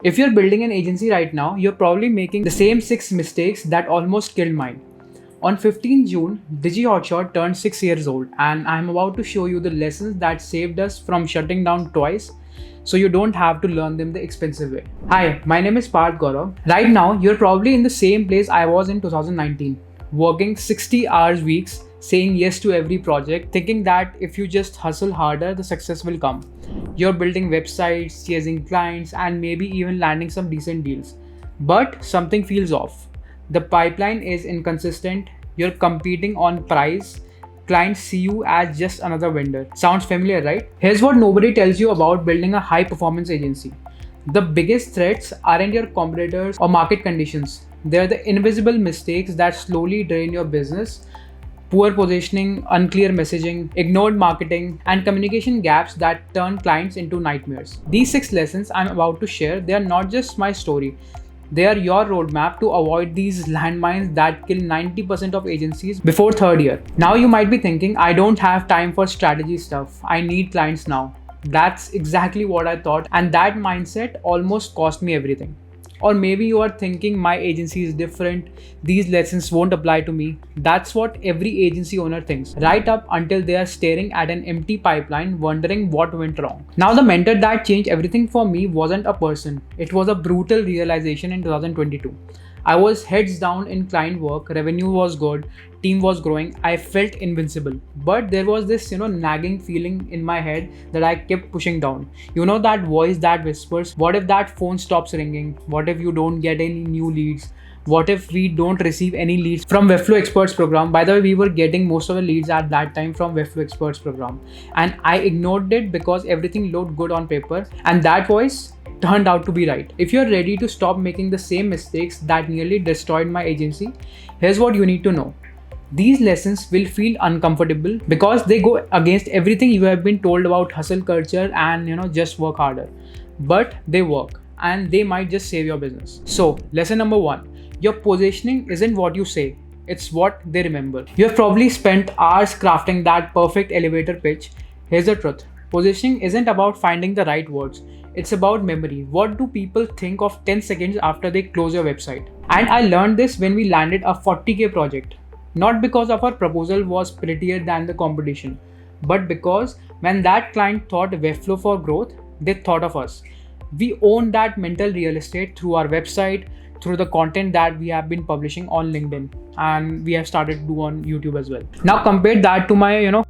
If you're building an agency right now, you're probably making the same 6 mistakes that almost killed mine. On 15 June, Digi Hotshot turned 6 years old, and I'm about to show you the lessons that saved us from shutting down twice so you don't have to learn them the expensive way. Hi, my name is Parth Gaurav. Right now, you're probably in the same place I was in 2019, working 60 hours weeks, saying yes to every project, thinking that if you just hustle harder, the success will come. You're building websites, chasing clients, and maybe even landing some decent deals. But something feels off. The pipeline is inconsistent, you're competing on price, clients see you as just another vendor. Sounds familiar, right? Here's what nobody tells you about building a high performance agency. The biggest threats aren't your competitors or market conditions. They're the invisible mistakes that slowly drain your business. Poor positioning, unclear messaging, ignored marketing, and communication gaps that turn clients into nightmares. These 6 lessons I'm about to share, they are not just my story. They are your roadmap to avoid these landmines that kill 90% of agencies before third year. Now you might be thinking, I don't have time for strategy stuff. I need clients now. That's exactly what I thought, and that mindset almost cost me everything. Or maybe you are thinking my agency is different, these lessons won't apply to me. That's what every agency owner thinks, right up until they are staring at an empty pipeline wondering what went wrong. Now, the mentor that changed everything for me wasn't a person, it was a brutal realization in 2022. I was heads down in client work, revenue was good, team was growing, I felt invincible. But there was this, nagging feeling in my head that I kept pushing down. That voice that whispers, what if that phone stops ringing? What if you don't get any new leads? What if we don't receive any leads from Webflow Experts program? By the way, we were getting most of the leads at that time from Webflow Experts program. And I ignored it because everything looked good on paper. And that voice turned out to be right. If you're ready to stop making the same mistakes that nearly destroyed my agency, here's what you need to know. These lessons will feel uncomfortable because they go against everything you have been told about hustle culture and just work harder. But they work and they might just save your business. So, lesson number 1, your positioning isn't what you say, it's what they remember. You have probably spent hours crafting that perfect elevator pitch. Here's the truth. Positioning isn't about finding the right words. It's about memory. What do people think of 10 seconds after they close your website? And I learned this when we landed a 40K project. Not because of our proposal was prettier than the competition, but because when that client thought Webflow for growth, they thought of us. We own that mental real estate through our website, through the content that we have been publishing on LinkedIn, and we have started to do on YouTube as well. Now compare that to my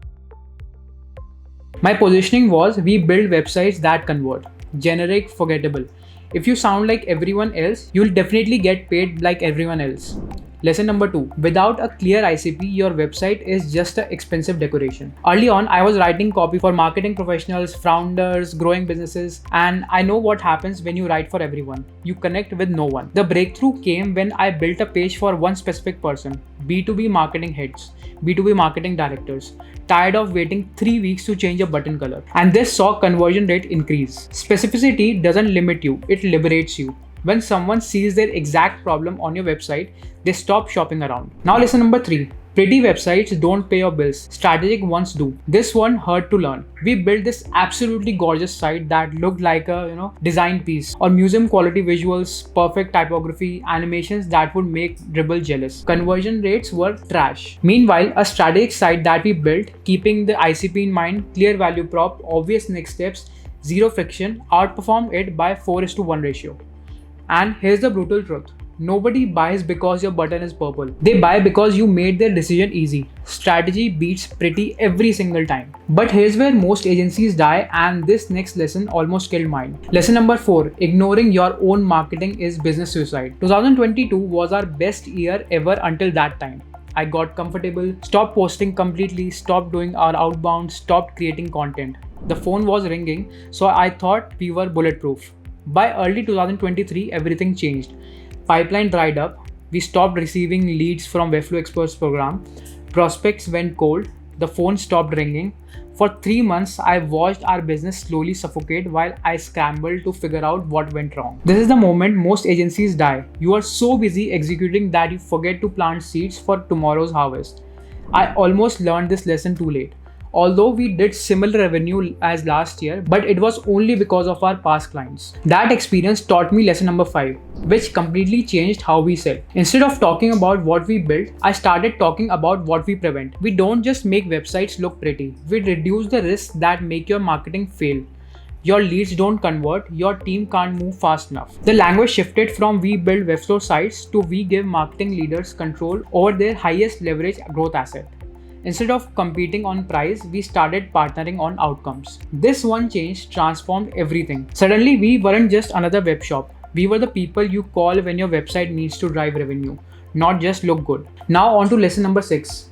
positioning was we build websites that convert. Generic, forgettable. If you sound like everyone else, you'll definitely get paid like everyone else. Lesson number 2. Without a clear ICP, your website is just an expensive decoration. Early on, I was writing copy for marketing professionals, founders, growing businesses, and I know what happens when you write for everyone. You connect with no one. The breakthrough came when I built a page for one specific person, B2B marketing heads, B2B marketing directors, tired of waiting 3 weeks to change a button color. And this saw conversion rate increase. Specificity doesn't limit you, it liberates you. When someone sees their exact problem on your website, they stop shopping around. Now lesson number 3. Pretty websites don't pay your bills. Strategic ones do. This one hurt to learn. We built this absolutely gorgeous site that looked like a design piece, or museum quality visuals, perfect typography, animations that would make dribble jealous. Conversion rates were trash. Meanwhile, a strategic site that we built, keeping the ICP in mind, clear value prop, obvious next steps, zero friction, outperformed it by 4:1 ratio. And here's the brutal truth. Nobody buys because your button is purple. They buy because you made their decision easy. Strategy beats pretty every single time. But here's where most agencies die, and this next lesson almost killed mine. Lesson number 4. Ignoring your own marketing is business suicide. 2022 was our best year ever until that time. I got comfortable, stopped posting completely, stopped doing our outbound, stopped creating content. The phone was ringing, so I thought we were bulletproof. By early 2023, everything changed. Pipeline dried up, we stopped receiving leads from Webflow Experts program, prospects went cold, the phone stopped ringing. For 3 months, I watched our business slowly suffocate while I scrambled to figure out what went wrong. This is the moment most agencies die. You are so busy executing that you forget to plant seeds for tomorrow's harvest. I almost learned this lesson too late. Although we did similar revenue as last year, but it was only because of our past clients. That experience taught me lesson number 5, which completely changed how we sell. Instead of talking about what we build, I started talking about what we prevent. We don't just make websites look pretty, we reduce the risks that make your marketing fail. Your leads don't convert, your team can't move fast enough. The language shifted from we build Webflow sites to we give marketing leaders control over their highest leverage growth asset. Instead of competing on price, we started partnering on outcomes. This one change transformed everything. Suddenly, we weren't just another web shop. We were the people you call when your website needs to drive revenue, not just look good. Now on to lesson number 6.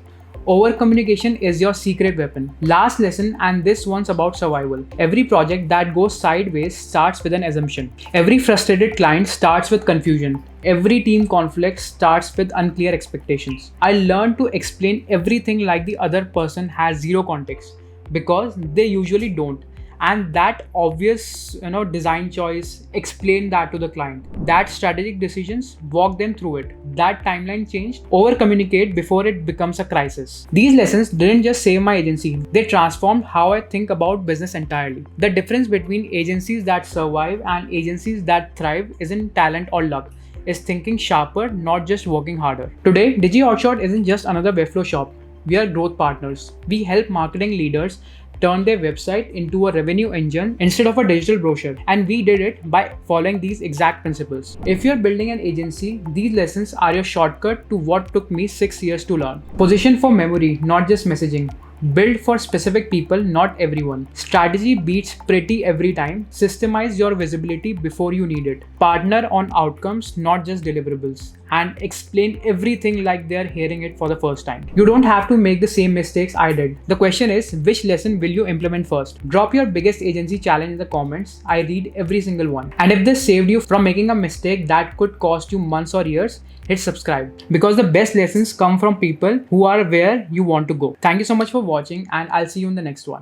Over communication is your secret weapon. Last lesson, and this one's about survival. Every project that goes sideways starts with an assumption. Every frustrated client starts with confusion. Every team conflict starts with unclear expectations. I learned to explain everything like the other person has zero context, because they usually don't. And that obvious design choice, explain that to the client. That strategic decisions, walk them through it. That timeline changed, over communicate before it becomes a crisis. These lessons didn't just save my agency, they transformed how I think about business entirely. The difference between agencies that survive and agencies that thrive isn't talent or luck, is thinking sharper, not just working harder. Today, Digi Hotshot isn't just another Webflow shop. We are growth partners. We help marketing leaders turn their website into a revenue engine instead of a digital brochure. And we did it by following these exact principles. If you're building an agency, these lessons are your shortcut to what took me 6 years to learn. Position for memory, not just messaging. Build for specific people, not everyone. Strategy beats pretty every time. Systemize your visibility before you need it. Partner on outcomes, not just deliverables. And explain everything like they're hearing it for the first time. You don't have to make the same mistakes I did. The question is, which lesson will you implement first? Drop your biggest agency challenge in the comments. I read every single one. And if this saved you from making a mistake that could cost you months or years, hit subscribe, because the best lessons come from people who are where you want to go. Thank you so much for watching, and I'll see you in the next one.